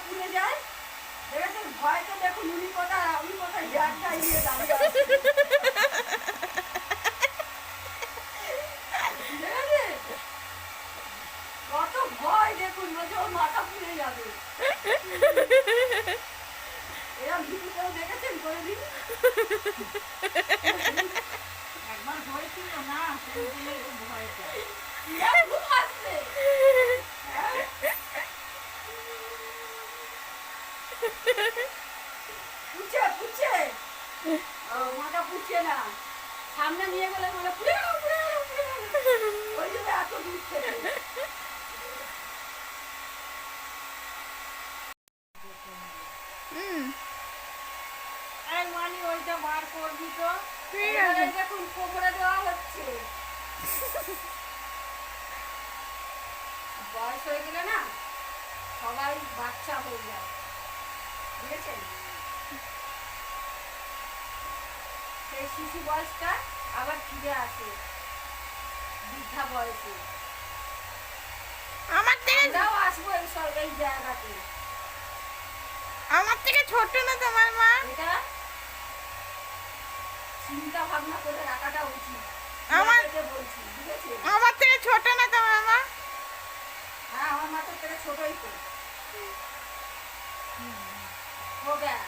পুড়ে যায়। দেখেছেন ভয়তে দেখুন উনি কোথায় জ্যাকটা নিয়ে দাঁড়িয়ে আছে। দেখেছেন? কত ভয় দেখুন, বলছে ওর মাথা পুড়ে যাবে। এরকম ভিডিও কেউ দেখেছেন কোনোদিন? একবার ভয় ছিল না, সেই জন্য এরকম ভয় পায়। খুব আসছে। পুছে পুছে মাথা পুছে না, সামনে নিয়ে গেলে বলে পুড়ে গেল পুড়ে গেল পুড়ে গেল, ওই জন্য এত দূর থেকে। মানে ওইটা বার করবি তো, ঠিক আছে। দেখুন কোমরে দেওয়া হচ্ছে। বয়স হয়ে গেলে না সবাই বাচ্চা হয়ে যায়, বুঝেছেন? সেই শিশু বয়সটা আবার ফিরে আসে বৃদ্ধা বয়সে। আমার থেকে আসবো এই জায়গাতে। আমার থেকে ছোট না তোমার মা? এটা চিন্তা ভাবনা করে রাখাটা উচিত। আমার বলছি, বুঝেছেন? আমার থেকে ছোট না তোমার মা? হ্যাঁ, আমার মাথার থেকে ছোটই তো। हो गया।